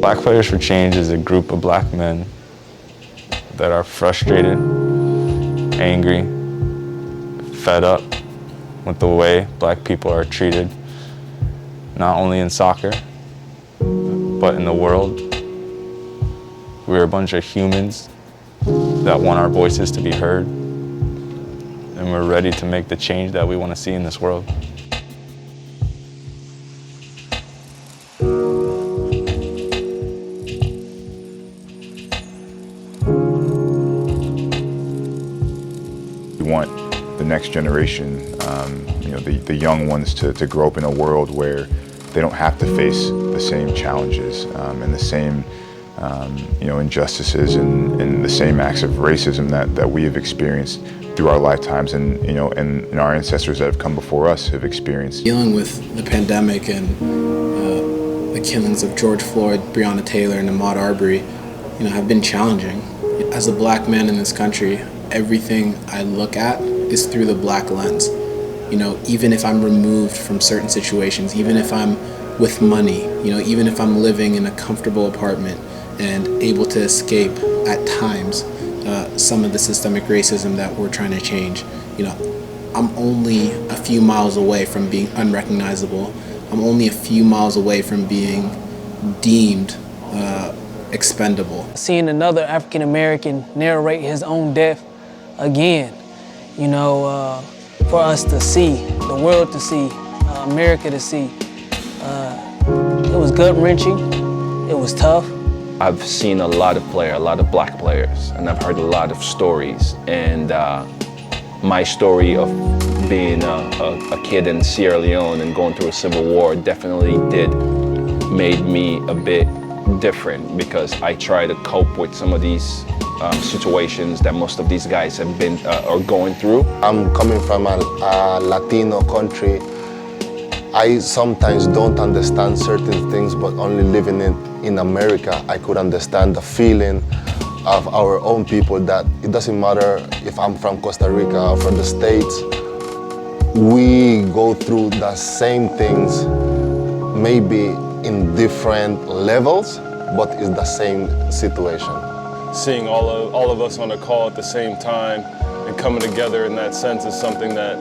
Black Players for Change is a group of black men that are frustrated, angry, fed up with the way black people are treated, not only in soccer, but in the world. We're a bunch of humans that want our voices to be heard, and we're ready to make the change that we want to see in this world. We want the next generation, the young ones to grow up in a world where they don't have to face the same challenges and the same injustices and the same acts of racism that we have experienced through our lifetimes and our ancestors that have come before us have experienced. Dealing with the pandemic and the killings of George Floyd, Breonna Taylor, and Ahmaud Arbery, have been challenging. As a black man in this country, everything I look at is through the black lens. Even if I'm removed from certain situations, even if I'm with money, even if I'm living in a comfortable apartment and able to escape at times some of the systemic racism that we're trying to change, I'm only a few miles away from being unrecognizable. I'm only a few miles away from being deemed expendable. Seeing another African American narrate his own death again, for us to see, the world to see, America to see, it was gut-wrenching, it was tough. I've seen a lot of black players, and I've heard a lot of stories. And my story of being a kid in Sierra Leone and going through a civil war definitely made me a bit different, because I try to cope with some of these situations that most of these guys have been or going through. I'm coming from a Latino country. I sometimes don't understand certain things, but only living in America, I could understand the feeling of our own people, that it doesn't matter if I'm from Costa Rica or from the States, we go through the same things, maybe in different levels, but it's the same situation. Seeing all of us on a call at the same time and coming together in that sense is something that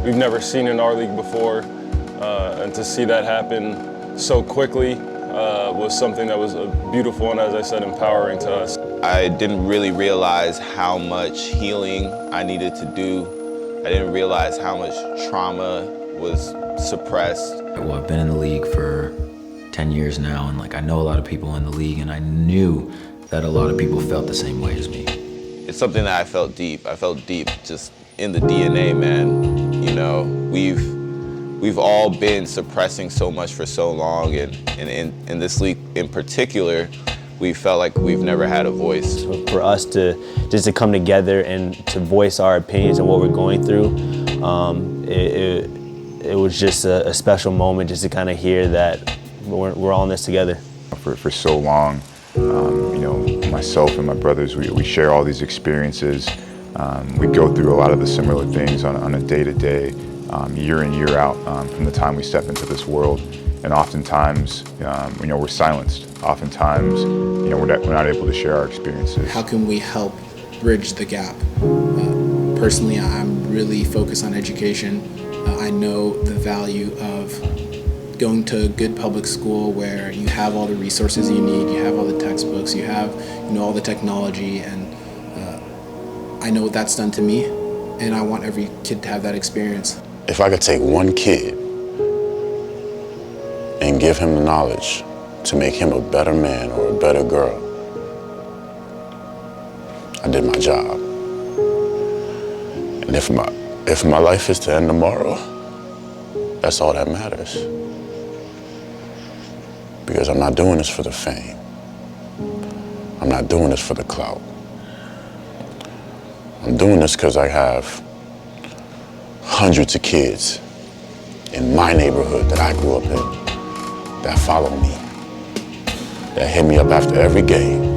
we've never seen in our league before. And to see that happen so quickly was something that was beautiful and, as I said, empowering to us. I didn't really realize how much healing I needed to do. I didn't realize how much trauma was suppressed. Well, I've been in the league for 10 years now, and I know a lot of people in the league, and I knew that a lot of people felt the same way as me. It's something that I felt deep. I felt deep just in the DNA, man. We've all been suppressing so much for so long, and in this league in particular, we felt like we've never had a voice. For us to come together and to voice our opinions and what we're going through, it was just a special moment just to kind of hear that we're all in this together. For so long, myself and my brothers, we share all these experiences. We go through a lot of the similar things on a day-to-day, year in, year out, from the time we step into this world. And oftentimes, we're silenced. Oftentimes, we're not able to share our experiences. How can we help bridge the gap? Personally, I'm really focused on education. I know the value of going to a good public school where you have all the resources you need, you have all the textbooks, you have all the technology, and I know what that's done to me, and I want every kid to have that experience. If I could take one kid and give him the knowledge to make him a better man or a better girl, I did my job. And if my life is to end tomorrow, that's all that matters. Because I'm not doing this for the fame. I'm not doing this for the clout. I'm doing this because I have hundreds of kids in my neighborhood that I grew up in that follow me, that hit me up after every game,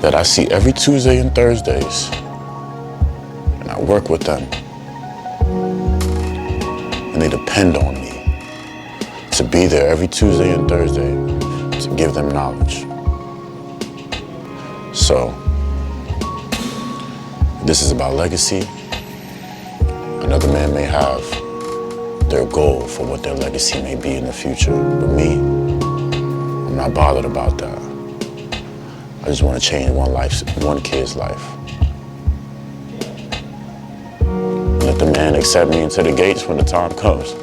that I see every Tuesday and Thursdays, and I work with them, and they depend on me to be there every Tuesday and Thursday to give them knowledge. So, this is about legacy. Another man may have their goal for what their legacy may be in the future, but me, I'm not bothered about that. I just want to change one kid's life. Let the man accept me into the gates when the time comes.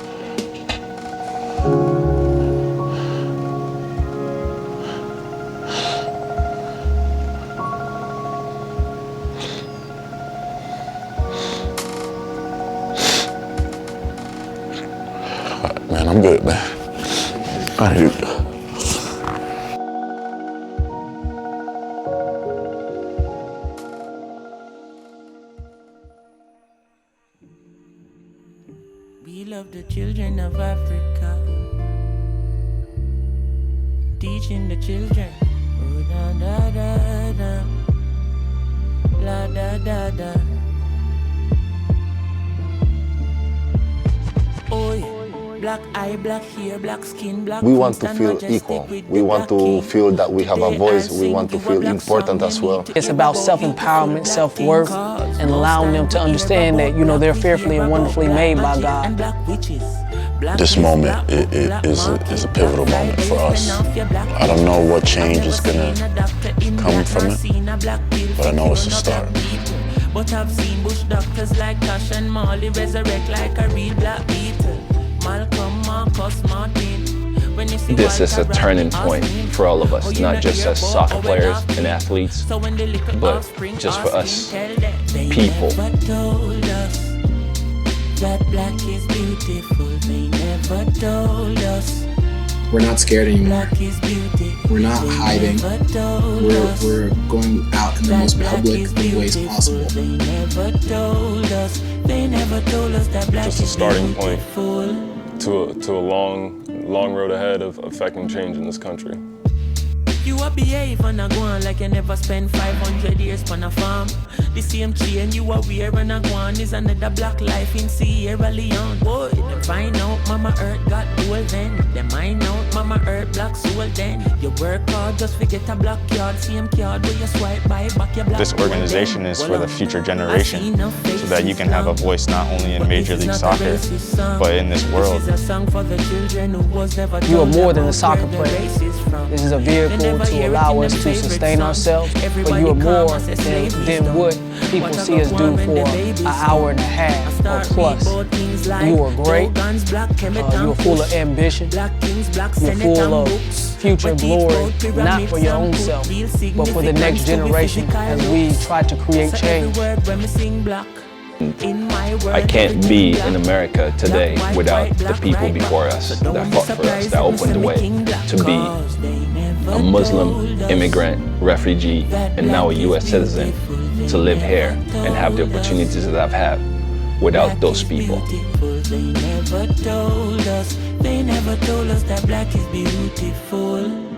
Man, I'm good, man. I do. We love the children of Africa, teaching the children. Oh, da da da da, la da da da. Oh, black eye, black hair, black skin, black. We want to feel equal. We want to feel that we have a voice. We want to feel important as well. It's about self-empowerment, self-worth, and allowing them to understand that, you know, they're fearfully and wonderfully made by God. This moment is a pivotal moment for us. I don't know what change is gonna come from it, but I know it's a start. But I've seen bush doctors like Tash and Molly resurrect like a real black beetle. Malcolm, Marcus, Martin. This is a turning point for all of us, not just as soccer players and athletes, but just for us people. That black is beautiful, they never told us. We're not scared anymore. Black is beautiful. We're not hiding. We're going out in the most public of ways possible. They never told us. They never told us that black Just a is starting point beautiful. to a long road ahead of affecting change in this country. You a behave and a go on like you never spent 500 years on a farm. The same chain you are wear and a go on is another black life in Sierra Leone. Boy, them find out Mama Earth got gold then. Them mind out Mama Earth black soul then. You work hard just forget a black yard, same card where you swipe by back your black. This organization is for the future generation, so that you can have a voice not only in Major League Soccer, but in this world. You are more than a soccer player. This is a vehicle to allow us to sustain ourselves, but you are more than what people see us do for an hour and a half or plus. You are great, you are full of ambition, you're full of future glory, not for your own self, but for the next generation as we try to create change. I can't be in America today without the people before us that fought for us, that opened the way to be a Muslim immigrant, refugee, and now a U.S. citizen, to live here and have the opportunities that I've had without those people. They never told us that black is beautiful.